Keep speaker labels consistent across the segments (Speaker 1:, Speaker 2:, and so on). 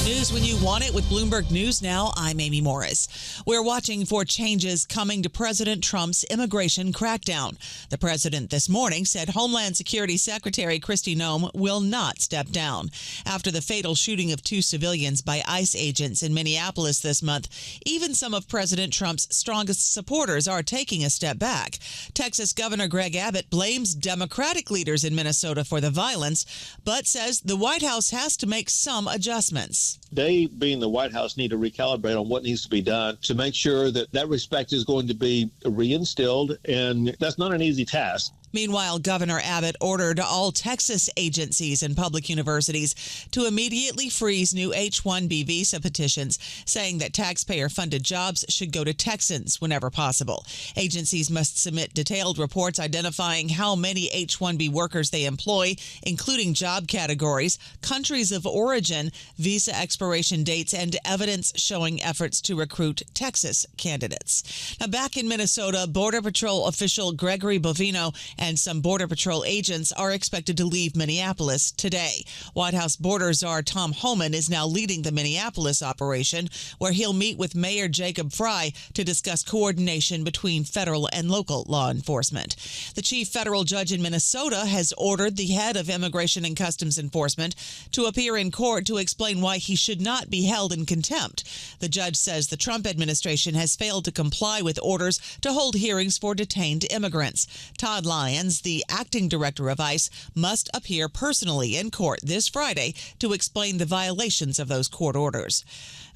Speaker 1: News when you want it with Bloomberg News Now. I'm Amy Morris. We're watching for changes coming to President Trump's immigration crackdown. The president this morning said Homeland Security Secretary Kristi Noem will not step down. After the fatal shooting of 2 civilians by ICE agents in Minneapolis this month, even some of President Trump's strongest supporters are taking a step back. Texas Governor Greg Abbott blames Democratic leaders in Minnesota for the violence, but says the White House has to make some adjustments.
Speaker 2: They, being the White House, need to recalibrate on what needs to be done to make sure that that respect is going to be reinstilled, and that's not an easy task.
Speaker 1: Meanwhile, Governor Abbott ordered all Texas agencies and public universities to immediately freeze new H-1B visa petitions, saying that taxpayer-funded jobs should go to Texans whenever possible. Agencies must submit detailed reports identifying how many H-1B workers they employ, including job categories, countries of origin, visa expiration dates, and evidence showing efforts to recruit Texas candidates. Now, back in Minnesota, Border Patrol official Gregory Bovino and some Border Patrol agents are expected to leave Minneapolis today. White House Border Czar Tom Homan is now leading the Minneapolis operation, where he'll meet with Mayor Jacob Frey to discuss coordination between federal and local law enforcement. The chief federal judge in Minnesota has ordered the head of Immigration and Customs Enforcement to appear in court to explain why he should not be held in contempt. The judge says the Trump administration has failed to comply with orders to hold hearings for detained immigrants. Todd Lyons, the acting director of ICE, must appear personally in court this Friday to explain the violations of those court orders.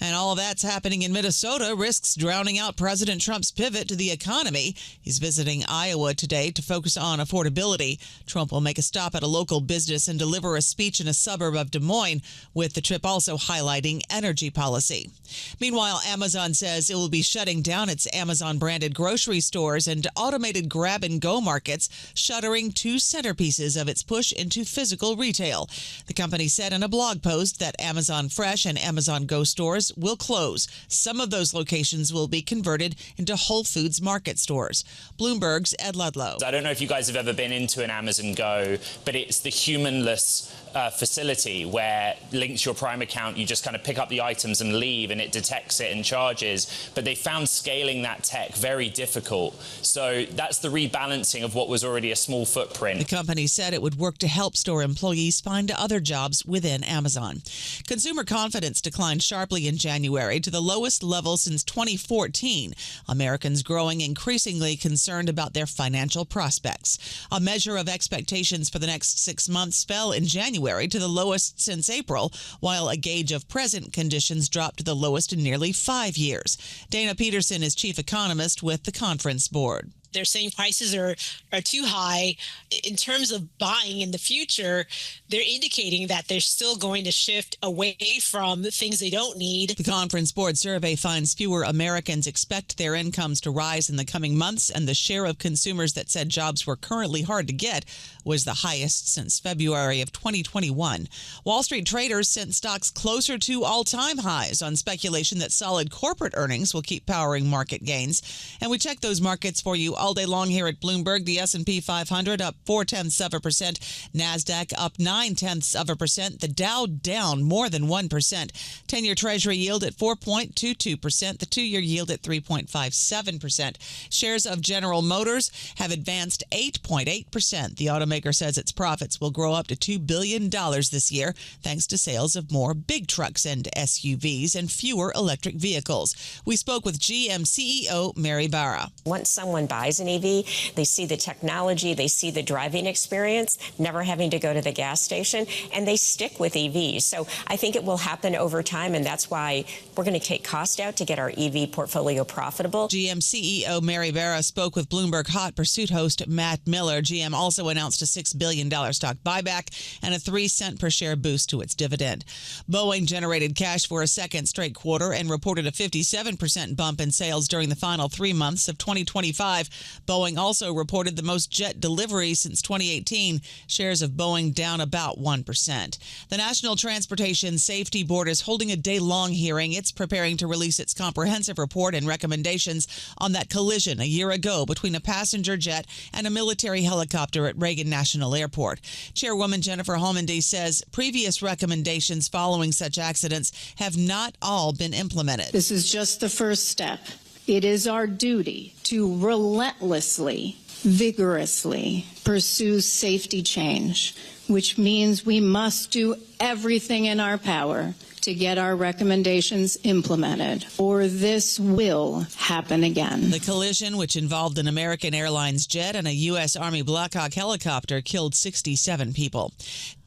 Speaker 1: And all that's happening in Minnesota risks drowning out President Trump's pivot to the economy. He's visiting Iowa today to focus on affordability. Trump will make a stop at a local business and deliver a speech in a suburb of Des Moines, with the trip also highlighting energy policy. Meanwhile, Amazon says it will be shutting down its Amazon-branded grocery stores and automated grab-and-go markets, shuttering 2 centerpieces of its push into physical retail. The company said in a blog post that Amazon Fresh and Amazon Go stores will close. Some of those locations will be converted into Whole Foods Market stores. Bloomberg's Ed Ludlow.
Speaker 3: I don't know if you guys have ever been into an Amazon Go, but it's the humanless facility where links your Prime account. You just kind of pick up the items and leave, and it detects it and charges. But they found scaling that tech very difficult. So that's the rebalancing of what was already a small footprint.
Speaker 1: The company said it would work to help store employees find other jobs within Amazon. Consumer confidence declined sharply in January to the lowest level since 2014. Americans growing increasingly concerned about their financial prospects. A measure of expectations for the next 6 months fell in January to the lowest since April, while a gauge of present conditions dropped to the lowest in nearly 5 years. Dana Peterson is chief economist with the Conference Board.
Speaker 4: They're saying prices are too high. In terms of buying in the future, they're indicating that they're still going to shift away from the things they don't need.
Speaker 1: The Conference Board survey finds fewer Americans expect their incomes to rise in the coming months, and the share of consumers that said jobs were currently hard to get was the highest since February of 2021. Wall Street traders sent stocks closer to all-time highs on speculation that solid corporate earnings will keep powering market gains. And we check those markets for you all day long here at Bloomberg. The S&P 500 up 0.4%, NASDAQ up 0.9%, the Dow down more than 1%, 10-year Treasury yield at 4.22%, the 2-year yield at 3.57%. Shares of General Motors have advanced 8.8%. The automaker says its profits will grow up to $2 billion this year, thanks to sales of more big trucks and SUVs and fewer electric vehicles. We spoke with GM CEO Mary Barra.
Speaker 5: Once someone buys an EV, they see the technology, they see the driving experience, never having to go to the gas station, and they stick with EVs. So I think it will happen over time, and that's why we're going to take cost out to get our EV portfolio profitable.
Speaker 1: GM CEO Mary Barra spoke with Bloomberg Hot Pursuit host Matt Miller. GM also announced a $6 billion stock buyback and a 3-cent per share boost to its dividend. Boeing generated cash for a second straight quarter and reported a 57% bump in sales during the final 3 months of 2025. Boeing also reported the most jet deliveries since 2018. Shares of Boeing down about 1%. The National Transportation Safety Board is holding a day-long hearing. It's preparing to release its comprehensive report and recommendations on that collision a year ago between a passenger jet and a military helicopter at Reagan National Airport. Chairwoman Jennifer Homendy says previous recommendations following such accidents have not all been implemented.
Speaker 6: This is just the first step. It is our duty to relentlessly, vigorously pursue safety change, which means we must do everything in our power to get our recommendations implemented, or this will happen again.
Speaker 1: The collision, which involved an American Airlines jet and a U.S. Army Black Hawk helicopter, killed 67 people.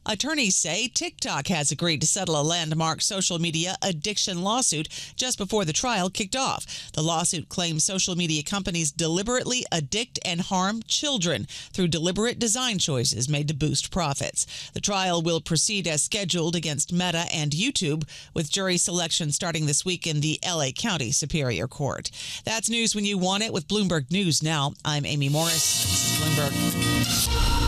Speaker 1: Attorneys say TikTok has agreed to settle a landmark social media addiction lawsuit just before the trial kicked off. The lawsuit claims social media companies deliberately addict and harm children through deliberate design choices made to boost profits. The trial will proceed as scheduled against Meta and YouTube, with jury selection starting this week in the L.A. County Superior Court. That's news when you want it with Bloomberg News Now. I'm Amy Morris. This is Bloomberg.